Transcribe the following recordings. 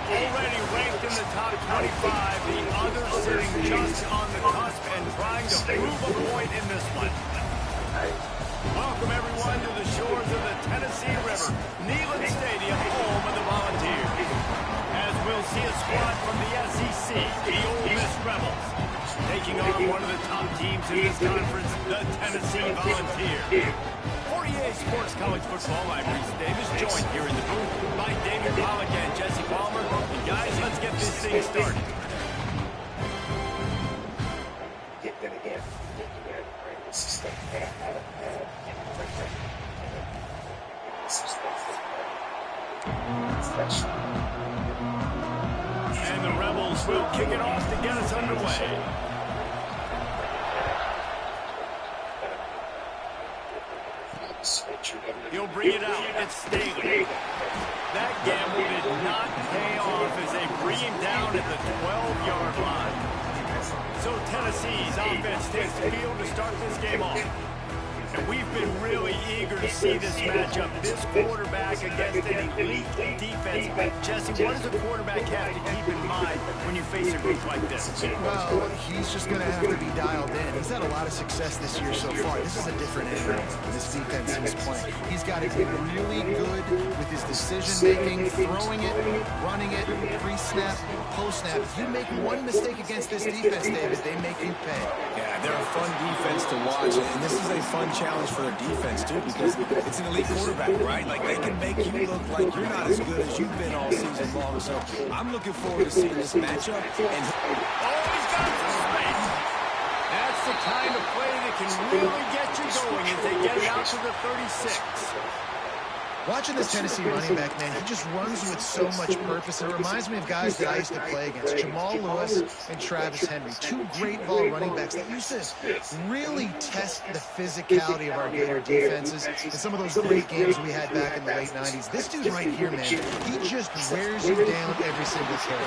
already ranked in the top 25. The others sitting just on the cusp and trying to prove a point in this one. Welcome, everyone, to the shores of the Tennessee River, Neyland Stadium, home of the Volunteers. As we'll see a squad from the SEC, the Ole Miss Rebels, taking on one of the top teams in this conference, the Tennessee Volunteers. 48 Sports College Football, I'm Reese Davis, joined here in the booth by David Pollack and Jesse Palmer. And guys, let's get this thing started. And the Rebels will kick it off to get us underway. He'll bring it out. It's Staley. That gamble did not pay off as they bring him down at the 12-yard line. So Tennessee's offense takes the field to start this game off. And we've been really eager to see this matchup. This quarterback against an elite defense. Jesse, what does a quarterback have to keep in mind when you face a group like this? Well, he's just going to have to be dialed in. He's had a lot of success this year so far. This is a different era in this defense he's playing. He's got to be really good with his decision-making, throwing it, running it, pre-snap, post-snap. If you make one mistake against this defense, David, they make you pay. Yeah, they're a fun defense to watch, and this is a fun challenge for their defense, too, because it's an elite quarterback, right? Like, they can make you look like you're not as good as you've been all season long. So I'm looking forward to seeing this matchup. And he's got some space. That's the kind of play that can really get you going as they get it out to the 36. Watching this Tennessee running back, man, he just runs with so much purpose. It reminds me of guys that I used to play against, Jamal Lewis and Travis Henry, two great ball running backs that used to really test the physicality of our Gator defenses in some of those great games we had back in the late 90s. This dude right here, man, he just wears you down every single carry.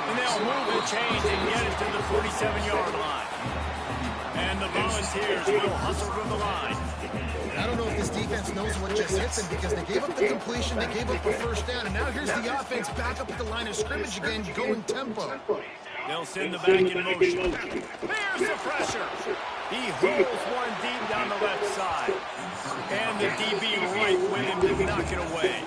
And they'll move the change and get it to the 47-yard line. And the Volunteers will hustle from the line. I don't know if this defense knows what just hit them because they gave up the completion, they gave up the first down, and now here's the offense back up at the line of scrimmage again, going tempo. They'll send the back in motion. There's the pressure. He hurls one deep down the left side. And the DB right with him to knock it away.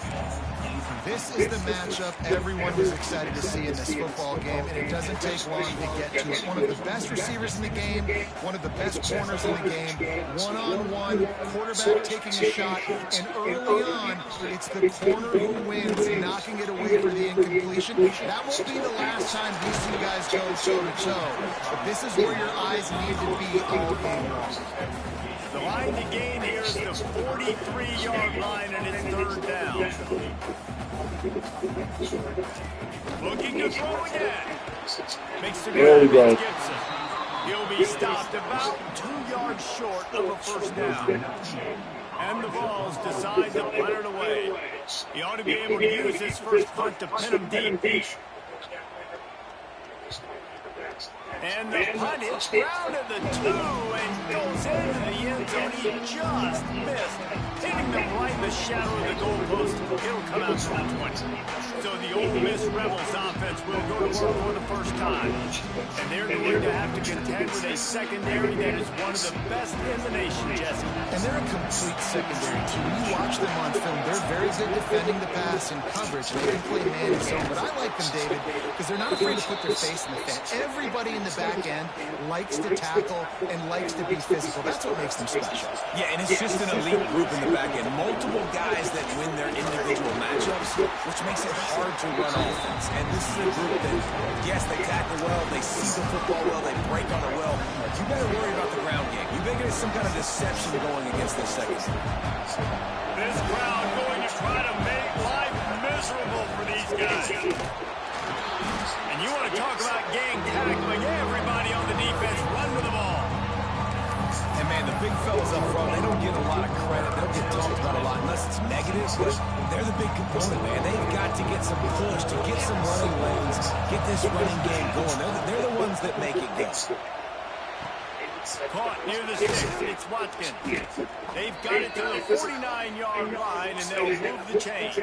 This is the matchup everyone was excited to see in this football game, and it doesn't take long to get to it. One of the best receivers in the game, one of the best corners in the game, one-on-one, quarterback taking a shot, and early on, it's the corner who wins, knocking it away for the incompletion. That won't be the last time we see guys go toe-to-toe, but this is where your eyes need to be all game long. The line to gain here is the 43-yard line, and it's third down. Looking to throw again. Makes the grab against Gibson. He'll be stopped about 2 yards short of a first down. And the Vols decide to punt it away. He ought to be able to use his first punt to pin him deep. And the punt hits ground at the 2 and goes into the end zone. He just missed, hitting them right in the shadow of the goalpost. He'll come out from the 20. So the Ole Miss Rebels offense will go to work for the first time. And they're going to have to contend with a secondary that is one of the best in the nation, Jesse. And they're a complete secondary team. When you watch them on film, they're very good defending the pass and coverage. They can play man and zone. But I like them, David, because they're not afraid to put their face in the fan. Everybody in the back end likes to tackle and likes to be physical. That's what makes them special. Yeah, and it's just an elite group in the back end. Multiple guys that win their individual matchups, which makes it hard to run offense. And this is a group that, yes, they tackle well, they see the football well, they break on it well. You better worry about the ground game. You better get some kind of deception going against this secondary. This crowd going to try to make life miserable for these guys. And you want to talk about gang tackling, everybody on the defense run with the ball. And man, the big fellas up front, they don't get a lot of credit. They don't get talked about a lot unless it's negative, but they're the big component, man. They've got to get some push, to get some running lanes, get this running game going. They're the ones that make it go. Caught near the 6, it's Watkins. They've got it to the 49-yard line, and they'll move the chains.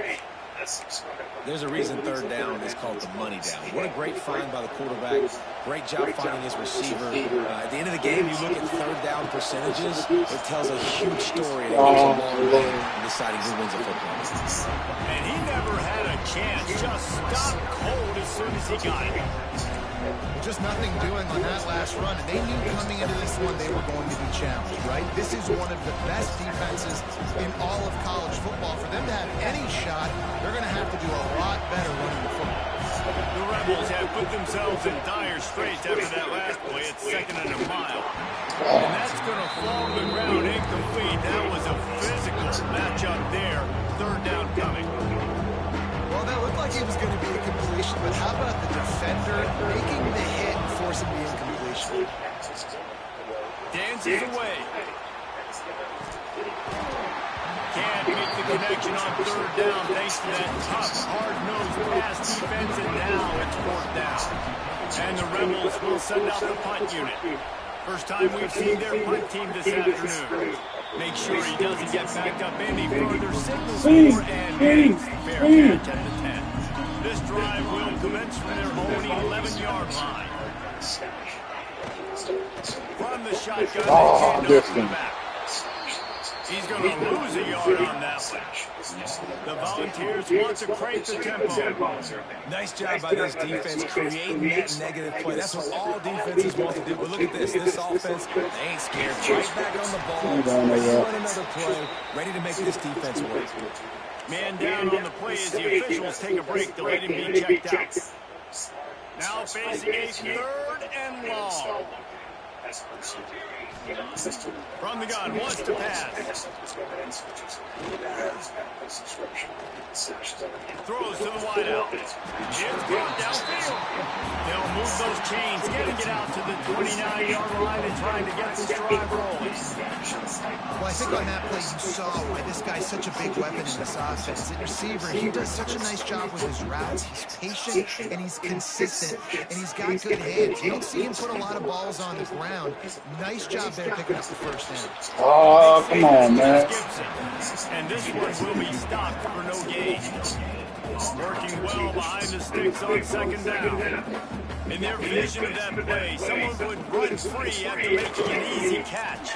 There's a reason third down is called the money down. What a great find by the quarterback. Great job finding his receiver. At the end of the game, you look at third down percentages. It tells a huge story and it goes a long way in deciding who wins a football game. And he never had a chance. Just stopped cold as soon as he got it. Just nothing doing on that last run, and they knew coming into this one they were going to be challenged, right? This is one of the best defenses in all of college football. For them to have any shot, they're going to have to do a lot better running the football. The Rebels have put themselves in dire straits after that last play at 2nd and a mile. And that's going to fall to the ground incomplete. That was a physical matchup there. Third down coming. Well, that looked like it was going to be a completion, but how about the defender making the hit and forcing the incompletion? Dances away. Can't make the connection on third down thanks to that tough, hard-nosed pass defense, and now it's 4th down. And the Rebels will send out the punt unit. First time we've seen their punt team this afternoon. Make sure he doesn't get backed up any further. Signals for and makes fair catch at the 10. This drive will commence from their own 11-yard line. From the shotgun, they hand off the back. He's going to lose a yard on that one. The Volunteers want to crank the tempo. Nice job by this defense creating that negative play. That's what all defenses want to do. But look at this. This offense, they ain't scared. Right back on the ball. Run another play. Ready to make this defense work. Man down on the play as the officials take a break to let him be checked out. Now facing a 3rd and long. From the gun, wants to pass. Throws to the wideout. It's brought downfield. They'll move those chains, getting it out to the 29-yard line and trying to get this drive rolling. Well, I think on that play you saw why this guy's such a big weapon in this offense. At receiver, he does such a nice job with his routes. He's patient, and he's consistent, and he's got good hands. You don't see him put a lot of balls on the ground. Nice job there picking up the first down. Oh, come on, man. And this one will be stopped for no gain. Working well behind the sticks on 2nd down. In their vision of that play, someone would run free after making an easy catch.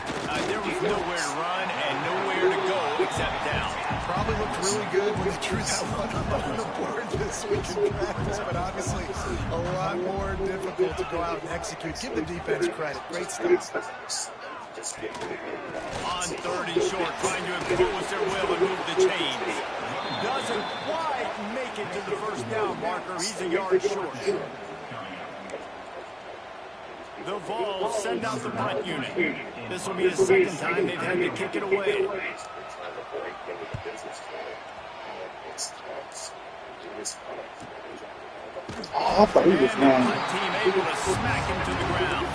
There was nowhere to run and nowhere to go except down. Probably looked really good when they drew that one up on the board this week in practice, but obviously a lot more difficult to go out and execute. Give the defense credit. Great stuff. On 3rd and short, trying to impose their will and move the chains. Doesn't quite make it to the first down marker. He's a yard short. The Vols send out the punt unit. This will be the 2nd time they've had to kick it away. Oh, I thought he was And the punt team able to smack him to the ground.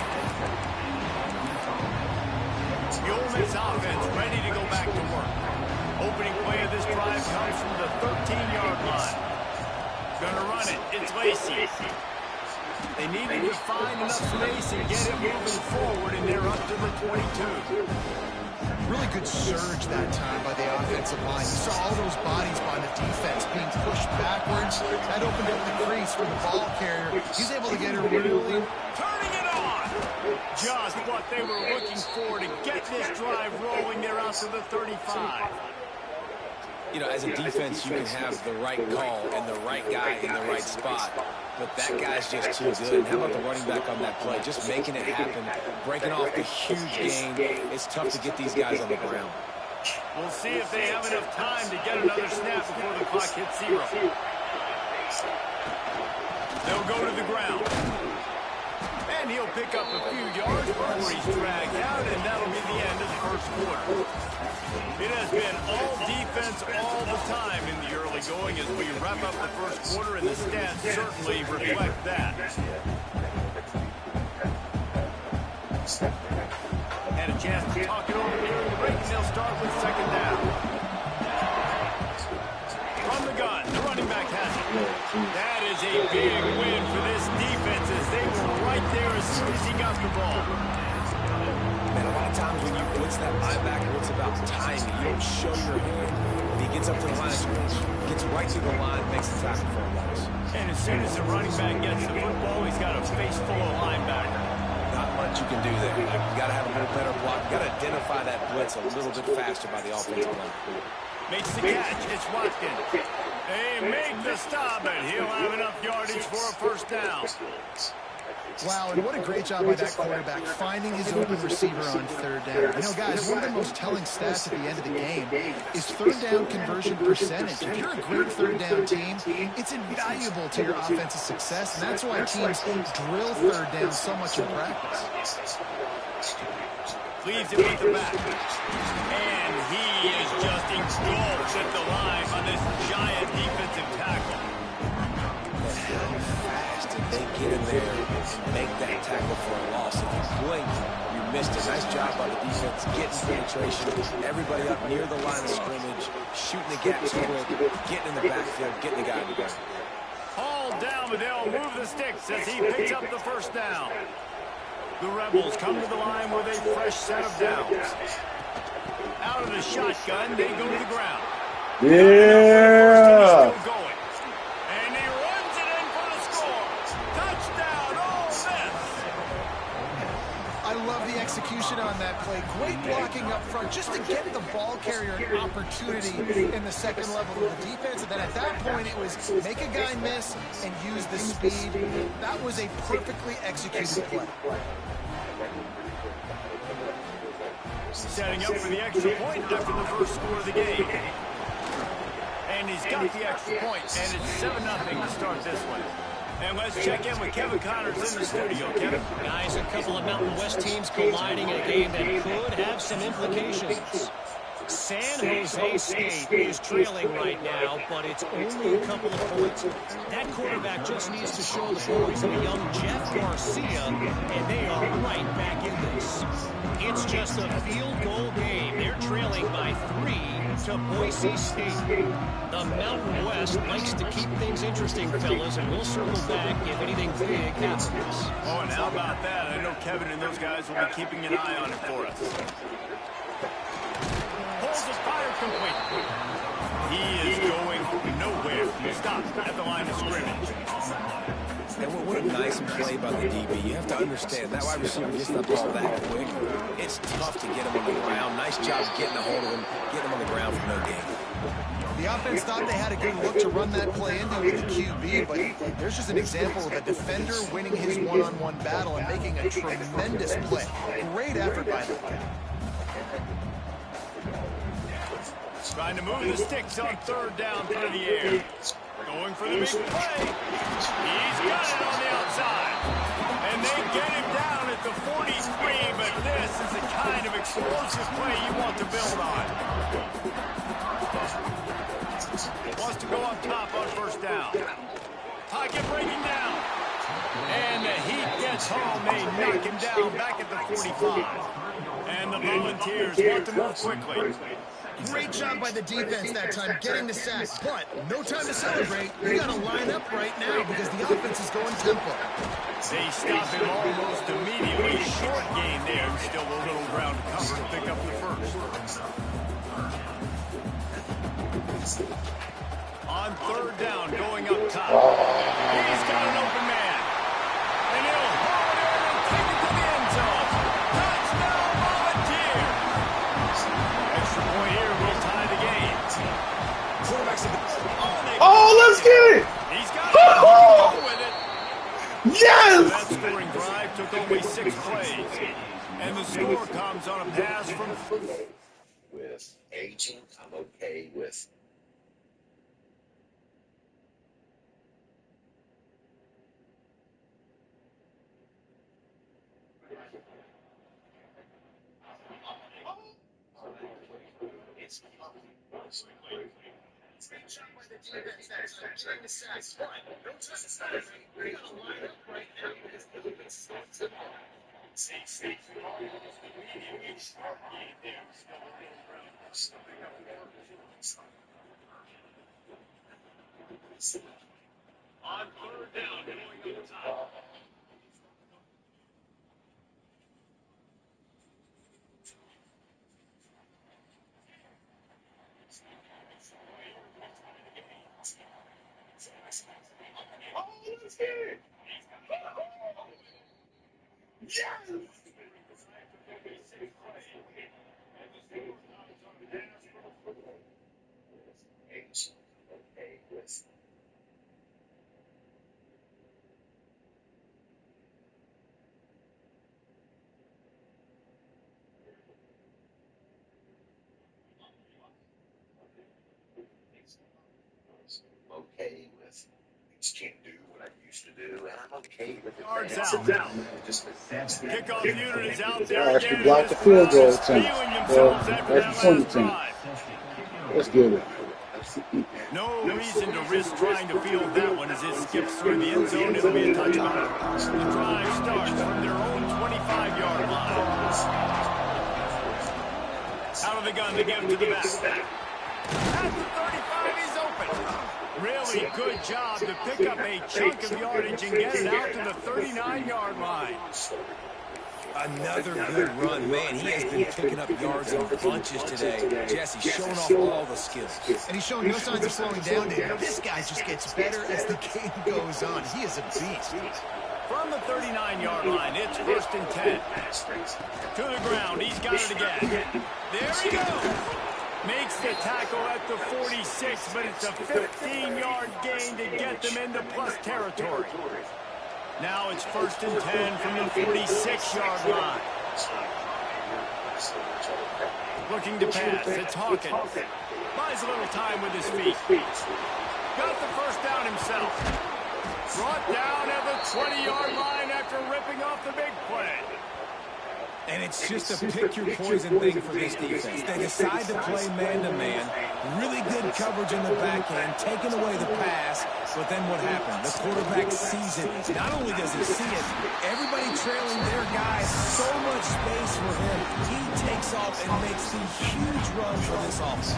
The Ole Miss offense ready to go back to work. Opening play of this drive comes from the 13-yard line. Gonna run it. It's Lacey. They needed to find enough space and get it moving forward, and they're up to the 22. Really good surge that time by the offensive line. You saw all those bodies by the defense being pushed backwards. That opened up the crease for the ball carrier. He's able to get her really... Turning it on! Just what they were looking for to get this drive rolling. They're out to the 35. You know, as a defense, you can have the right call and the right guy in the right spot, but that guy's just too good. And how about the running back on that play? Just making it happen, breaking off the huge gain. It's tough to get these guys on the ground. We'll see if they have enough time to get another snap before the clock hits 0. They'll go to the ground. And he'll pick up a few yards before he's dragged out, and that'll be the end of the first quarter. It has been all defense all the time in the early going as we wrap up the first quarter, and the stats certainly reflect that. Had a chance to talk it over during the break, and they'll start with 2nd down. From the gun, the running back has it. That is a big win for this defense as they were right there as soon as he got the ball. Man, a lot of times when you blitz that linebacker, it's about timing. You don't show your hand. When he gets up to the line of scrimmage, gets right to the line, makes the tackle for a loss. And as soon as the running back gets the football, he's got a face full of linebacker. Not much you can do there. You got to have a little better block. You got to identify that blitz a little bit faster by the offensive line. Makes the catch. It's Watkins. They make the stop, and he'll have enough yardage for a first down. Wow, and what a great job by that quarterback finding his open receiver on third down. You know, guys, one of the most telling stats at the end of the game is third down conversion percentage. If you're a great third down team, it's invaluable to your offensive success, and that's why teams drill third down so much in practice. Leaves it with the back. And he is just engulfed at the line on this giant defensive tackle. How fast did they get in there and make that tackle for a loss? If you blink, you missed it. Nice job by the defense, getting penetration, everybody up near the line of scrimmage, shooting the gaps quick, getting in the backfield, getting the guy in the back. Hauled down, but they'll move the sticks as he picks up the first down. The Rebels come to the line with a fresh set of downs. Out of the shotgun, they go to the ground. Yeah. And he runs it in for the score. Touchdown, Ole Miss. I love the execution on that play. Great blocking up front just to get the ball carrier an opportunity in the second level of the defense. And then at that point, it was make a guy miss and use the speed. That was a perfectly executed play. Setting up for the extra point after the first score of the game. And he's got the extra point, and it's 7-0 to start this one. And let's check in with Kevin Connors in the studio. Kevin? Guys, a couple of Mountain West teams colliding in a game that could have some implications. San Jose State is trailing right now, but it's only a couple of points. That quarterback just needs to show the boys of a young Jeff Garcia, and they are right back in this. It's just a field goal game. They're trailing by 3 to Boise State. The Mountain West likes to keep things interesting, fellas, and we'll circle back if anything big happens. Oh, and how about that? I know Kevin and those guys will be keeping an eye on it for us. Pulls his fire complete. He is going nowhere. Stopped at the line of scrimmage. And what a nice play by the DB. You have to understand, that wide receiver gets the ball that quick. It's tough to get him on the ground. Nice job getting a hold of him, getting him on the ground for no gain. The offense thought they had a good look to run that play into with the QB, but there's just an example of a defender winning his one-on-one battle and making a tremendous play. Great effort by the guy. Trying to move the sticks on third down through the air. Going for the big play. He's got it on the outside. And they get him down at the 43, but this is the kind of explosive play you want to build on. Wants to go up top on first down. Pocket breaking down. And the Heat gets home. They knock him down back at the 45. And the Volunteers want to move quickly. Great job by the defense that time, getting the sack. But no time to celebrate. You got to line up right now because the offense is going tempo. They stop him almost immediately. Short gain there. Still a little ground cover to pick up the first. On third down, going up top. He's got an open man. And he'll haul it in and take it to the end zone. Touchdown, Volunteers. Extra point here will tie the game. Quarterback's in the... Oh, let's get it! He's got it. With it. Yes! That scoring drive took only 6 plays. And the score comes on a pass from... With aging, I'm okay with. On third down, going up top. Okay with just can't do what I used to do, and I'm okay with it. Yards out. Kickoff unit is out there I actually again. blocked the field goal attempt. Feeling Well, themselves after that's that the point last attempt. drive. Let's get it. No reason to risk trying to field that one as it skips through the end zone. It'll be a touchback. The drive starts from their own 25-yard line. Out of the gun, they give it to the back. At the 35, he's open. Really good job to pick up a chunk of yardage and get it out to the 39-yard line. Another good run. Man, he has been picking up yards in bunches today. Jesse showing off all the skills. And he's showing no signs of slowing down there. This guy just gets better as the game goes on. He is a beast. From the 39-yard line, it's 1st and 10. To the ground, he's got it again. There he goes. Makes the tackle at the 46, but it's a 15-yard gain to get them into plus territory. Now it's 1st and 10 from the 46-yard line. Looking to pass, it's Hawkins. Buys a little time with his feet. Got the first down himself. Brought down at the 20-yard line after ripping off the big play. And it's just a pick-your-poison thing for this defense. They decide to play man-to-man. Really good coverage in the back end, taking away the pass. But then what happened? The quarterback sees it. Not only does he see it, everybody trailing their guys, so much space for him. He takes off and makes the huge run for this offense.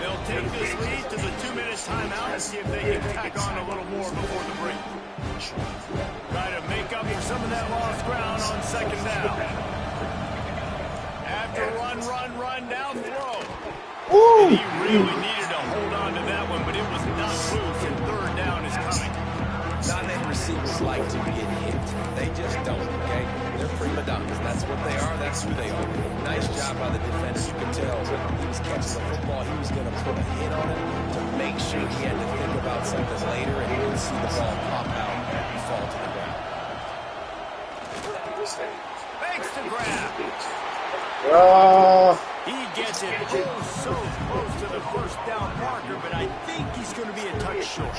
They'll take this lead to the 2-minute timeout and see if they can tack on a little more before the break. Try to make up for some of that lost ground on 2nd down. After run, now throw. And he really needed to hold on to that one, but it was not loose, and 3rd down is coming. Not-name receivers like to get hit. They just don't, okay? They're prima donnas. That's what they are. That's who they are. Nice job by the defender. You could tell when he was catching the football, he was going to put a hit on it to make sure he had to think about something later, and he would see the ball pop out and fall to the ground. Makes the grab. He gets it so close to the 1st down marker, but I think he's going to be a touch short.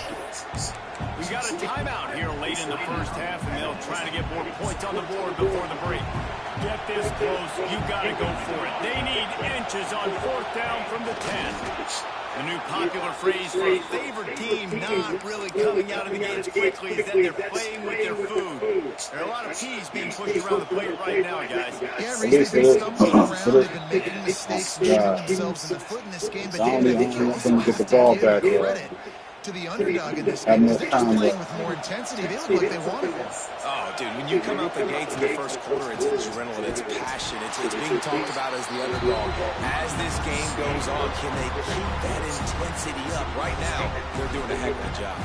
We got a timeout here late in the 1st half, and they'll try to get more points on the board before the break. Get this close, you got to go for it. They need inches on 4th down from the 10. The new popular phrase for a favored team not really coming out of the gates quickly is that they're playing with their food. There are a lot of peas being pushed around the plate right now, guys. Yeah, recently they've been stumbling around. They've been making mistakes and shooting themselves in the foot in this game. But David, I think you also have to give credit to the underdog in this game, because they're just playing with more intensity. They look like they wanted it. Oh, dude, when you come out the gates in the 1st quarter, it's adrenaline, it's passion, it's being talked about as the underdog. As this game goes on, can they keep that intensity up? Right now, they're doing a heck of a job.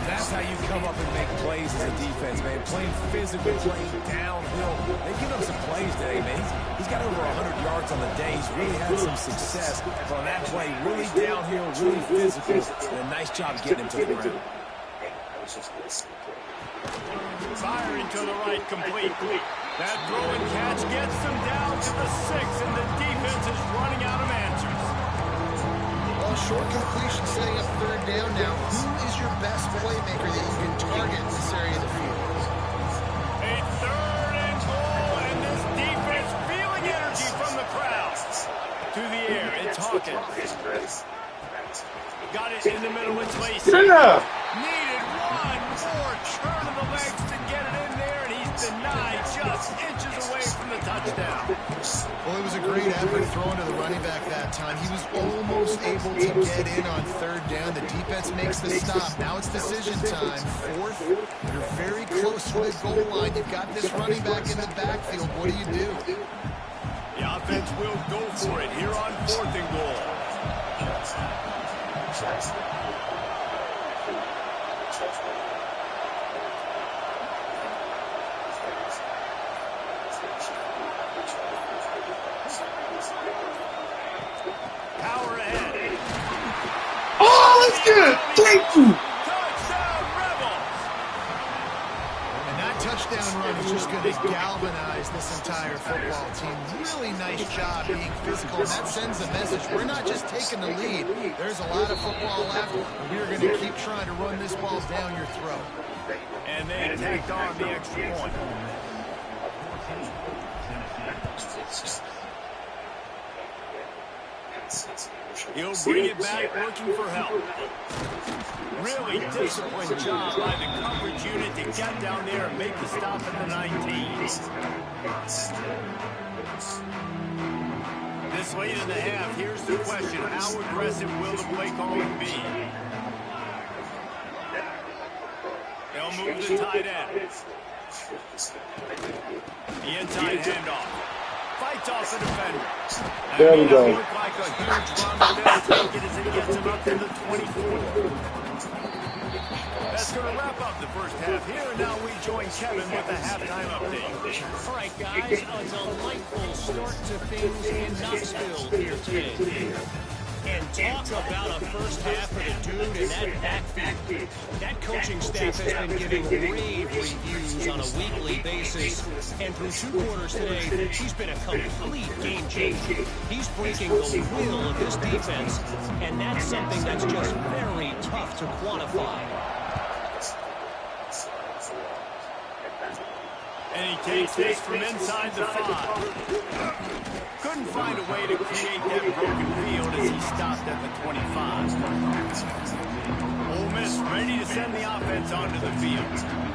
That's how you come up and make plays as a defense, man. Playing physical, playing downhill. They give up some plays today, man. He's got over 100 yards on the day. He's really had some success on that play. Really downhill, really physical, and a nice job getting him to the ground. Firing to the right, complete. That throw and catch gets them down to the 6, and the defense is running out of answers. Well, short completion setting up 3rd down now. Who is your best playmaker that you can target in this area of the field? A 3rd and goal, and this defense feeling energy from the crowd. To the air, it's Hawkins. Got it in the middle, it's Lacey. Yeah. Needed one more turn of the legs to get it in there, and he's denied just inches away from the touchdown. Well, it was a great effort throwing to the running back that time. He was almost able to get in on 3rd down. The defense makes the stop. Now it's decision time. 4th, you're very close to the goal line. You've got this running back in the backfield. What do you do? The offense will go for it here on 4th and goal. touchdown run is just going to galvanize this entire football team. Really nice job being physical, and that sends a message. We're not just taking the lead. There's a lot of football left, and we're going to keep trying to run this ball down your throat. And they tacked on the extra point. He'll bring it back, looking for help. Really disciplined job by the coverage unit to get down there and make the stop at the 19. This late in the half, here's the question. How aggressive will the play calling be? They'll move the tight end. The inside handoff. Fights off the defender. There we go. Look like a huge run, but they'll take it as it gets him up to the 24. That's going to wrap up the first half here, and now we join Kevin with the halftime update. All right, guys, a delightful start to things in Knoxville here today. And talk about a first half for the dude in that backfield. That coaching staff has been giving rave reviews on a weekly basis. And through 2 quarters today, he's been a complete game changer. He's breaking the will of this defense, and that's something that's just very tough to quantify. And he takes this from inside the 5. Couldn't find a way to create that broken field as he stopped at the 25. Ole Miss ready to send the offense onto the field.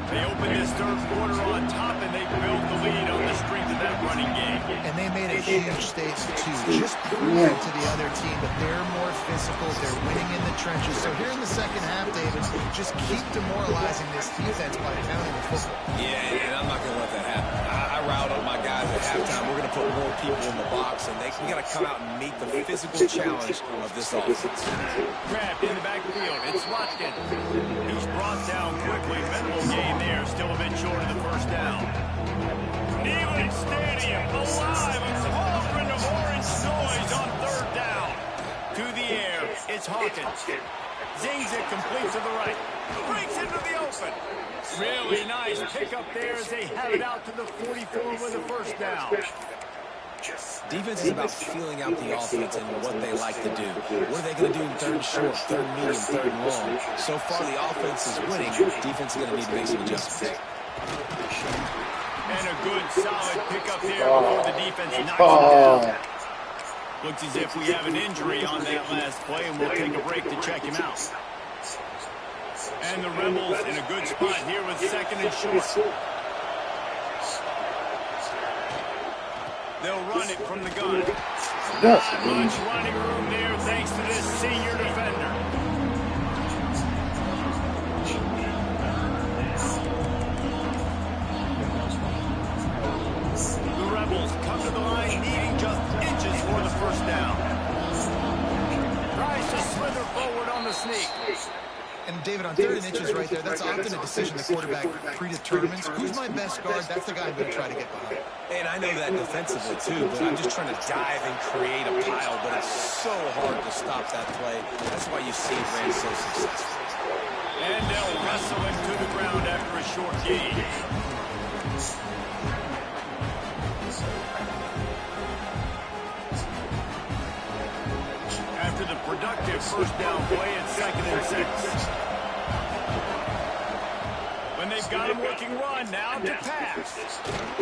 They open this third quarter on top, and they build the lead on the strength of that running game. And they made a huge statement, too. Just proving to the other team that they're more physical, they're winning in the trenches. So here in the second half, David, just keep demoralizing this defense by pounding the football. Yeah, and I'm not going to let that happen. I riled up my guys at halftime. We're going to put more people in the box, and we got to come out and meet the physical challenge of this offense. Grabbed in the backfield. It's Watkins. He's brought down quickly. Minimal gain there. Still a bit short of the first down. Neyland Stadium alive. A cauldron of orange noise on third down. To the air. It's Hawkins. Zings it complete to the right. Breaks into the open. Really nice pickup there as they have it out to the 44 with a first down. Defense is about feeling out the offense and what they like to do. What are they going to do in third and short, third and medium, third and long? So far, the offense is winning. Defense is going to need to make some adjustments. And a good, solid pickup there before the defense knocks him down. Looks as if we have an injury on that last play, and we'll take a break to check him out. And the Rebels in a good spot here with second and short. They'll run it from the gun. Not much running room there thanks to this senior defender. The Rebels come to the line needing just inches for the first down. Tries to slither forward on the sneak. And David, on third and inches right there, that's often a decision the quarterback predetermines. Who's my best guard? That's the guy I'm going to try to get behind. And I know that defensively, too, but I'm just trying to dive and create a pile, but it's so hard to stop that play. That's why you see it ran so successful. And they'll wrestle him to the ground after a short gain. After the productive first down play at 2nd and 6. When they've got him working run, now to pass.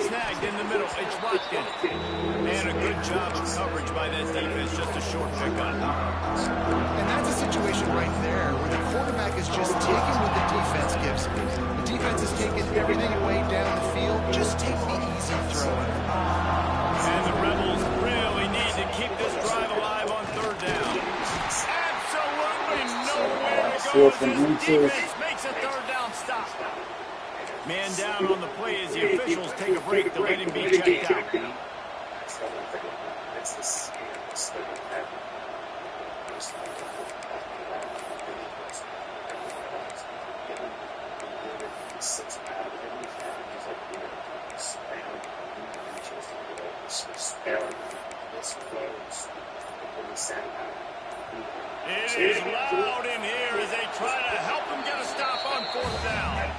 Snagged in the middle, it's Watkins. And a good job of coverage by that defense, just a short pickup. And that's a situation right there where the quarterback is just taking what the defense gives him. The defense is taking everything away down the field. Just take the easy throw. And the Rebels really need to keep this drive alive on third down. Absolutely nowhere to go. This defense makes a third down stop. Man down on the play as the officials take a break to let him be checked out. It is loud in here as they try to help him get a stop on fourth down.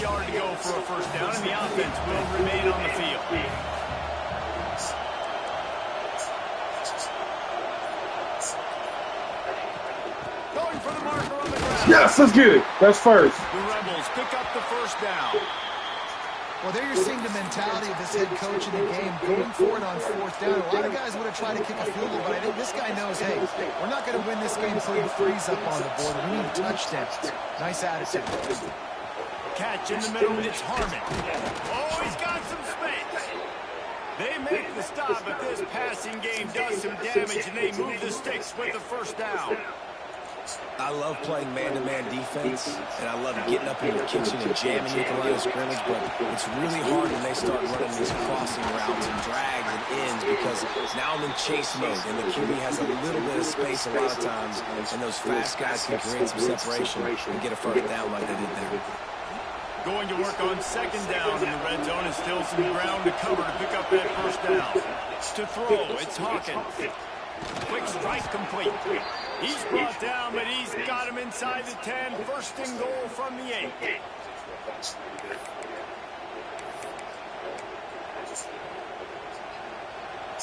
yard to go for a first down, and the offense will remain on the field. Going for the marker on the ground. Yes, let's get it. That's first. The Rebels pick up the first down. Well, there you're seeing the mentality of this head coach in the game, going for it on fourth down. A lot of guys would have tried to kick a field goal, but I think this guy knows, hey, we're not going to win this game putting threes up on the board. We need touchdowns. Nice attitude. Catch in the middle, it's Harmon. Oh, he's got some space. They make the stop, but this passing game does some damage, and they move the sticks with the first down. I love playing man-to-man defense, and I love getting up in the kitchen and jamming you at the line of scrimmage, but it's really hard when they start running these crossing routes and drags and ends because now I'm in chase mode, and the QB has a little bit of space a lot of times, and those fast guys can create some separation and get a first down like they did there. Going to work on second down in the red zone, and still some ground to cover to pick up that first down. To throw, it's Hawkins. Quick strike complete. He's brought down, but he's got him inside the 10. First and goal from the 8.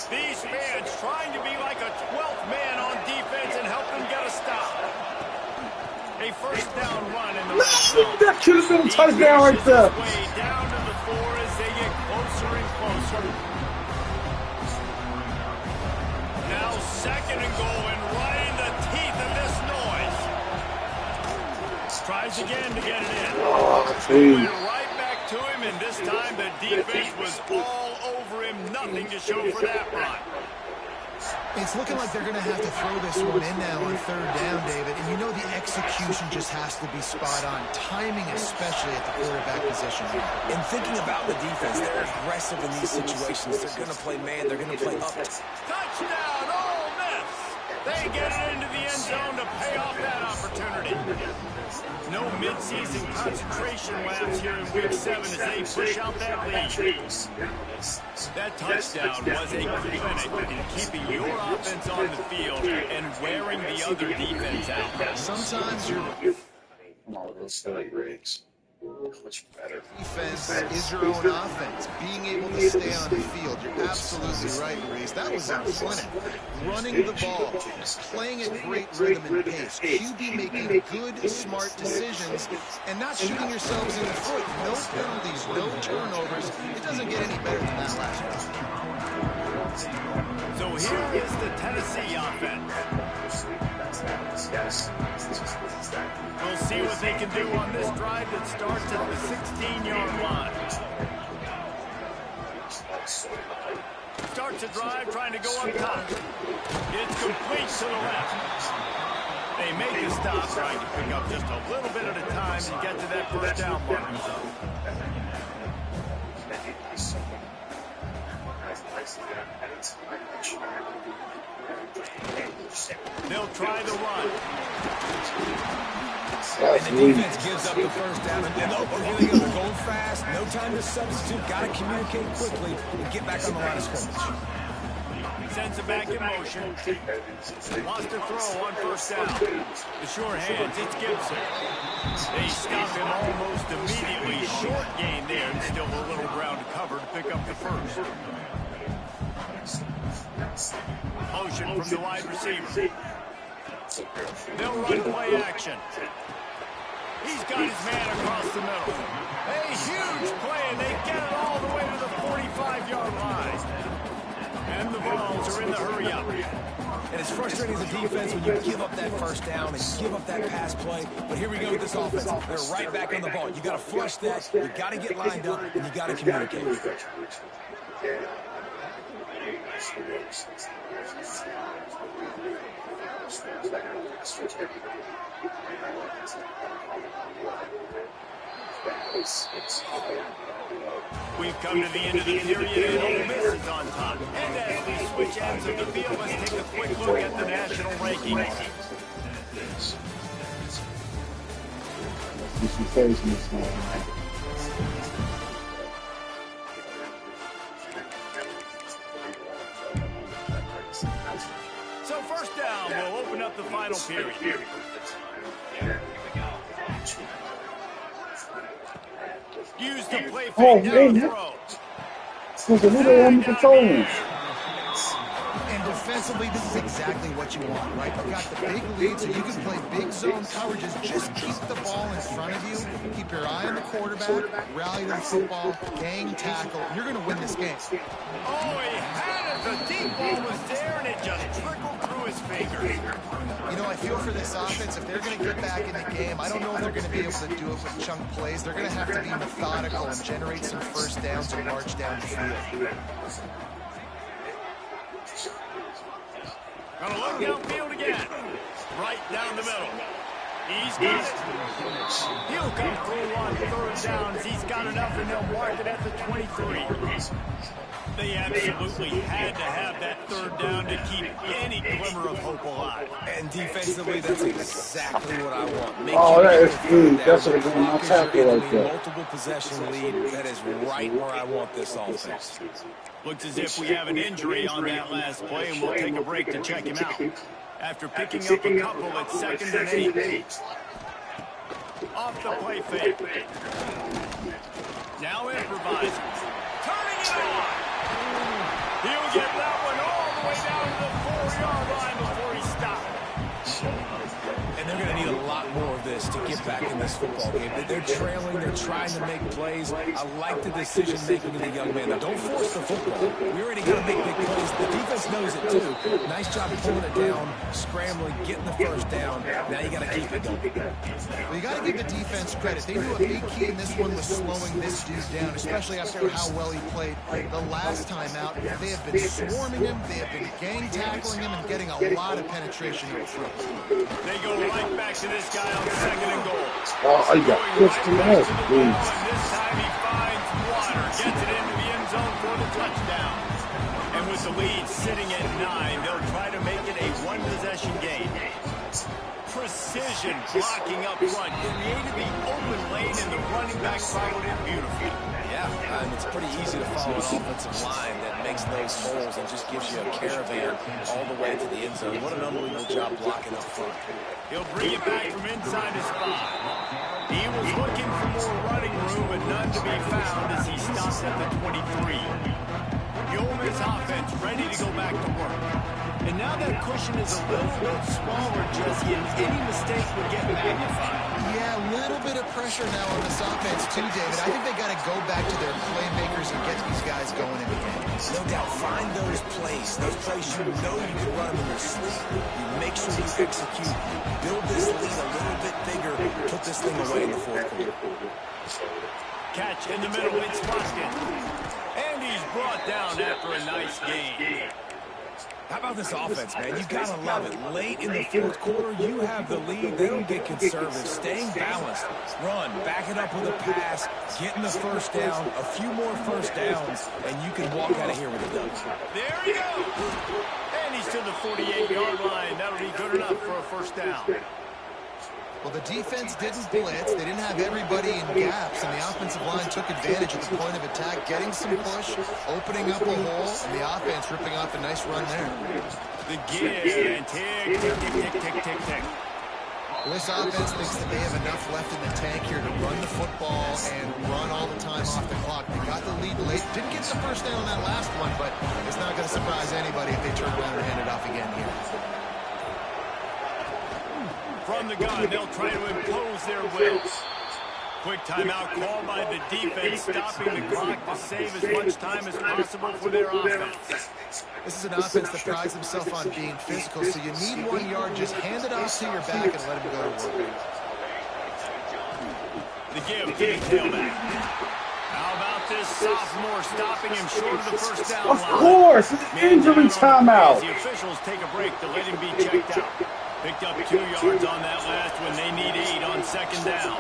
These fans trying to be like a 12th man on defense and help them get a stop. A first down run in the red zone. That could have been a touchdown right there. Way down to the 4 as they get closer and closer. Now second and goal, and right in the teeth of this noise. Tries again to get it in. Went right back to him, and this time the defense was all over him. Nothing to show for that run. It's looking like they're going to have to throw this one in now on third down, David. And you know the execution just has to be spot on. Timing especially at the quarterback position. And thinking about the defense, they're aggressive in these situations. They're going to play man. They're going to play up. Touchdown, Ole Miss. They get it into the end zone to pay off that opportunity. No midseason concentration laps here in Week 7 as they push out that lead. That touchdown was a clinic in keeping your offense on the field and wearing the other defense out. Sometimes you're... All those silly rigs. Much better. Defense is your own offense. Being able to stay on the field. You're absolutely right, Reese. That was our clinic. Running the ball, playing at great rhythm and pace. QB making good, smart decisions, and not shooting yourselves in the foot. No penalties, no turnovers. It doesn't get any better than that last one. So here is the Tennessee offense. We'll see what they can do on this drive that starts at the 16-yard line. Starts a drive trying to go up top. It's complete to the left. They make a stop trying to pick up just a little bit at a time and get to that first down mark. They'll try the run. And the defense gives up the first down. And here they go. They're going fast. No time to substitute. Got to communicate quickly and get back on the line of scrimmage. Sends it back in motion. Wants to throw on first down. The short hands, it's Gibson. They stop him almost immediately. Short gain there, and still a little ground to cover to pick up the first. Motion from the wide receiver. They'll run play action. He's got his man across the middle. A huge play, and they get it all the way to the 45-yard line. And the balls are in the hurry-up. And it's frustrating as a defense when you give up that first down and give up that pass play. But here we go with this offense. They're right back on the ball. You got to flush that. You got to get lined up, and you got to communicate. We've come to the end of the period, and Ole Miss is on top. And as we switch ends of the field, let's take a quick look at the national rankings. So first down, we'll open up the final period. Use the play Oh, fake down the man. throw. Because who they want me controlling? And defensively, this is exactly what you want, right? You've got the big lead, so you can play big zone coverages. Just keep the ball in front of you. Keep your eye on the quarterback. Rally to the football. Gang tackle. You're going to win this game. Oh, he had it. The deep ball was there, and it just trickled through his fingers. You know, I feel for this offense, if they're going to get back in the game, I don't know if they're going to be able to do it with chunk plays. They're going to have to be methodical and generate some first downs and march down the field. Gonna look downfield again. Right down the middle. He's got it. He'll come through on third downs. He's got enough, and they'll mark it at the 23. They absolutely had to have that third down to keep any glimmer of hope alive. And defensively, that's exactly what I want. Make Oh, you that get is the third good. down. That's what I'm Clock is tackle your right enemy. there. Multiple possession lead. That is right where I want this offense. Looks as if we have an injury on that last play, and we'll take a break to check him out. After picking up a couple, it's 2nd and 8. Off the play fake. Now improvising. Turning it on. He'll get that one all the way down to the 4-yard line before he stopped. And they're going to need a lot more of this to get back in this football game. They're trailing. They're trying to make plays. I like the decision-making of the young man. Now, don't force the football. We already got to make big plays. The defense knows it, too. Nice job pulling it down, scrambling, getting the first down. Now you got to keep it going. Well, you got to give the defense credit. They knew a big key in this one was slowing this dude down, especially after how well he played the last time out. They have been swarming him. They have been gang tackling him and getting a lot of penetration up front. They go right back to this guy on 2nd and goal. Oh, you got Going 15 right minutes, back to the please. ball, and this time he finds Water, gets it into the end zone for the touchdown. And with the lead sitting at 9, they'll try to make it a one-possession game. Precision blocking up front, created the open lane, and the running back followed it beautifully. Yeah, it's pretty easy to follow an offensive line that makes those holes and just gives you a caravan all the way to the end zone. What an unbelievable job blocking up front. He'll bring it back from inside his 5. He was looking for more running room, but none to be found as he stops at the 23. The Ole Miss offense ready to go back to work. And now that cushion is a little bit smaller, Jesse, and any mistake would get magnified. Yeah, a little bit of pressure now on this offense too, David. I think they got to go back to their playmakers and get these guys going in the game. No doubt, find those plays you know you can run them in your sleep. You make sure you execute, build this lead a little bit bigger, put this thing away in the 4th quarter. Catch in the middle, it's Boston. And he's brought down after a nice game. How about this offense, man? You got to love it. Late in the 4th quarter, you have the lead. They don't get conservative. Staying balanced. Run. Back it up with a pass. Getting the first down. A few more first downs, and you can walk out of here with a dub. There he goes. And he's to the 48-yard line. That'll be good enough for a first down. Well, the defense didn't blitz. They didn't have everybody in gaps, and the offensive line took advantage at the point of attack, getting some push, opening up a hole, and the offense ripping off a nice run there. The give and tick, tick, tick, tick, tick, tick, tick. Well, this offense thinks that they have enough left in the tank here to run the football and run all the time off the clock. They got the lead late. Didn't get the first down on that last one, but it's not going to surprise anybody if they turn around and hand it off again here. From the gun, they'll try to impose their will. Quick timeout called by the defense, stopping the clock to save as much time as possible for their offense. This is an offense that prides themselves on being physical, so you need 1 yard, just hand it off to your back and let him go to work. The give to the tailback. How about this sophomore stopping him short of the first down line? Of course, it's injury timeout. The officials take a break to let him be checked out. Picked up 2 yards on that last one. They need 8 on 2nd down.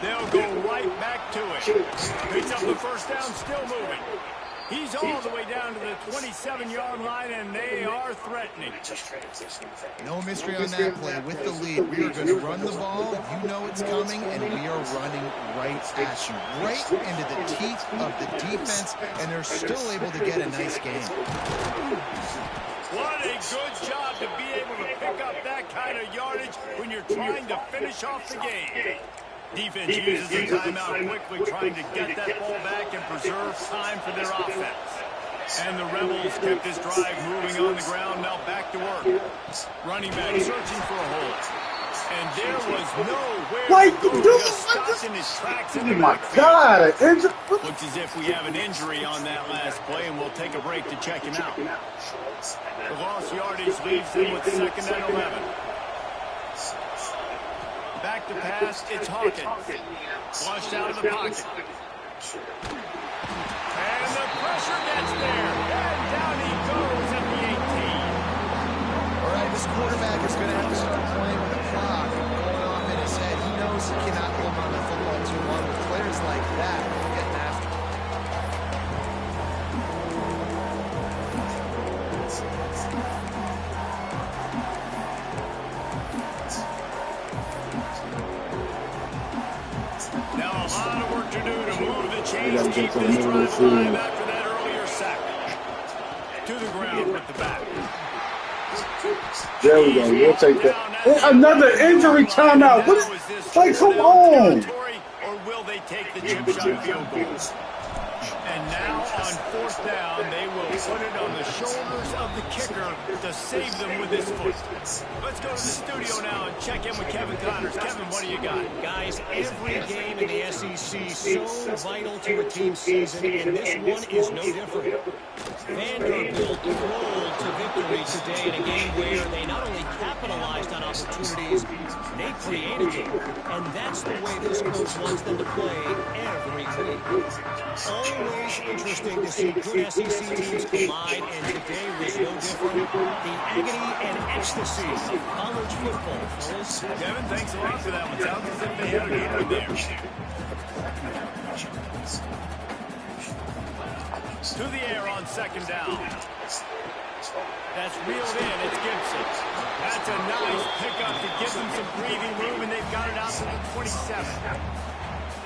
They'll go right back to it. Picks up the first down, still moving. He's all the way down to the 27-yard line, and they are threatening. No mystery on that play. With the lead, we are going to run the ball. You know it's coming, and we are running right at you. Right into the teeth of the defense, and they're still able to get a nice game. What a good job to be able to pick up that kind of yardage when you're trying to finish off the game. Defense uses the timeout quickly, trying to get that ball back and preserve time for their offense. And the Rebels kept this drive moving on the ground, now back to work. Running back searching for a hole. And there was nowhere to go. Just stopped in his tracks in the backfield. God, injury. Looks as if we have an injury on that last play, and we'll take a break to check him out. The lost yardage leaves him with 2nd and 11. Back to pass, it's Hawkins. Flushed out of the pocket. And the pressure gets there. And down he goes at the 18. All right, this quarterback is going to have to start playing with the clock going off in his head. He knows he cannot hold on to the football too long with players like that getting after him. Now a lot of work to do to move the chains, keep this drive alive after that earlier sack. To the ground with the back. There we go. We'll take that. Oh, another injury timeout. What is, like, come on. Or will they take the chip shot field goal? And now on 4th down, they will put it on the shoulders of the kicker to save them with his foot. Let's go to the studio now and check in with Kevin Connors. Kevin, what do you got? Guys, every game in the SEC so vital to a team's season, and this one is no different. Vanderbilt rolled to victory today in a game where they not only capitalized on opportunities, they created them. And that's the way this coach wants them to play every week. Always interesting to see good SEC teams collide, and today was no different. The agony and ecstasy of college football, fellas. Kevin, thanks a lot for that one. Sounds as if they had a good one there. To the air on 2nd down. That's reeled in. It's Gibson. That's a nice pickup to give them some breathing room, and they've got it out to the 27.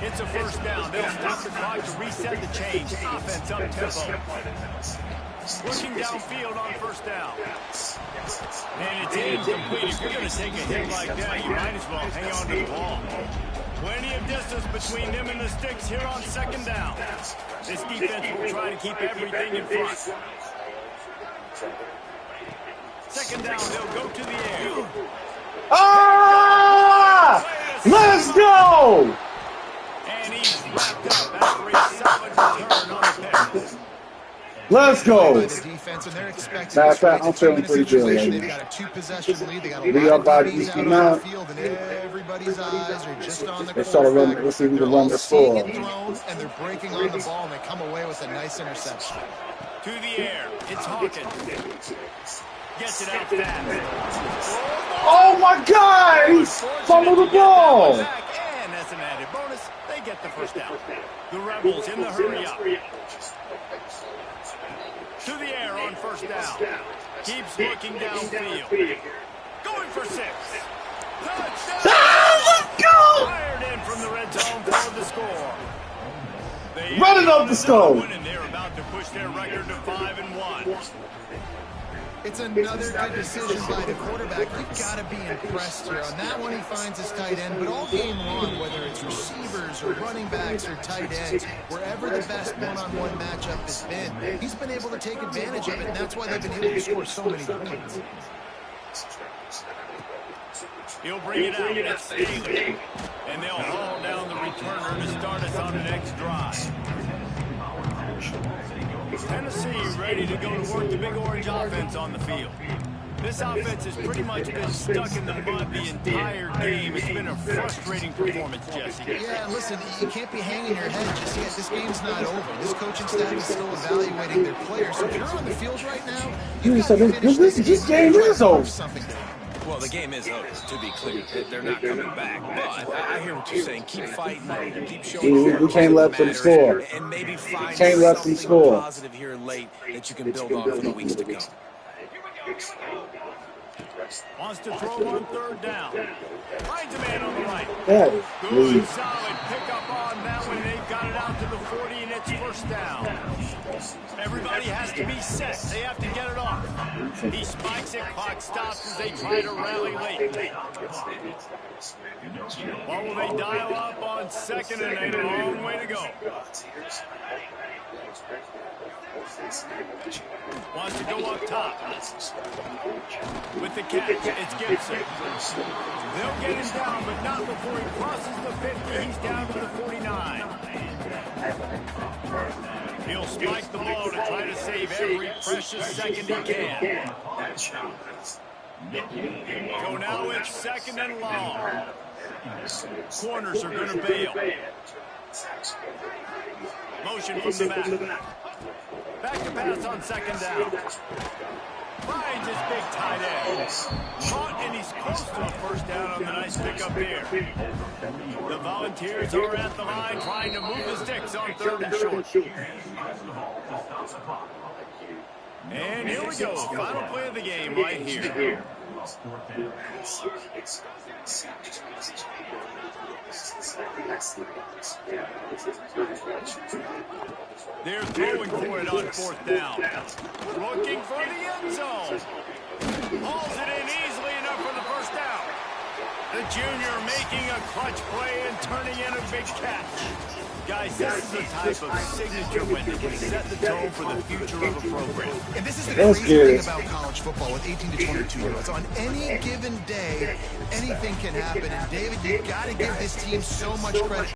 It's a 1st down. They'll stop the clock to reset the change. Offense up tempo. Working downfield on 1st down. And it's incomplete. If you're going to take a hit like that, you might as well hang on to the ball. Plenty of distance between them and the sticks here on 2nd down. This defense will try to keep everything in front. 2nd down, they'll go to the air. Ah! Let's go! And he's wrapped up after a solid return on the pick. Let's go. The defense, and they're expecting Matter of fact, I'm feeling pretty good. They've got a 2-possession lead. They got a We lot are about of to bodies eat out them on the out. field, and everybody's eyes are just on the They started running. Let's see who can run the score. And they're breaking on the ball, and they come away with a nice interception. To the air, it's Hawkins. Gets it out fast. Oh my God! He's follow the ball. And as an added bonus, they get the 1st down. The Rebels in the hurry up. To the air on 1st down. Keeps looking downfield. Going for 6. Touchdown! Let's go! Fired in from the red zone for the score. Running up the score. And they're about to push their record to 5-1. It's another good decision by the quarterback. You've got to be impressed here. On that one, he finds his tight end, but all game long, whether it's receivers or running backs or tight ends, wherever the best one-on-one matchup has been, he's been able to take advantage of it, and that's why they've been able to score so many points. He'll bring it out. It's Staley. And they'll haul down the returner to start us on the next drive. Tennessee ready to go to work the Big Orange offense on the field. This offense has pretty much been stuck in the mud the entire game. It's been a frustrating performance, Jesse. Yeah, listen, you can't be hanging your head just yet. This game's not over. This coaching staff is still evaluating their players. So if you're on the field right now, you've got to finish this game is over. Well, the game is over, to be clear. They're not coming back. But I hear what you're saying. Keep fighting. Keep showing. We can't let them score. And maybe find Can't let them score. positive here late that you can build on for the weeks to come. Wants to throw on third down. Finds a man on the right. That is really Good, solid pickup on that one. They've got it out to the 40, and it's first down. Everybody has to be set. They have to get it off. He spikes it. Clock stops as they try to rally late. What will they dial up on second and 8? A long way to go. Wants to go up top. With the catch, it's Gibson. They'll get him down, but not before he crosses the 50. He's down to the 49. He'll spike the ball to try to save every precious second he can. So now it's second and long. Corners are going to bail. Motion from the back. Back to pass on second down. Finds his big tight end. Caught, and he's close to a first down on the nice pickup here. The Volunteers are at the line trying to move the sticks on third and short. And here we go. Final play of the game right here. They're throwing for it on fourth down. Looking for the end zone. Hauls it in easily enough for the first down. The junior making a clutch play and turning in a big catch. Guys, this is the type of signature win that can set the tone for the future of a program. And this is the crazy thing about college football with 18 to 22-year-olds. On any given day, anything can happen. And, David, you've got to give this team so much credit.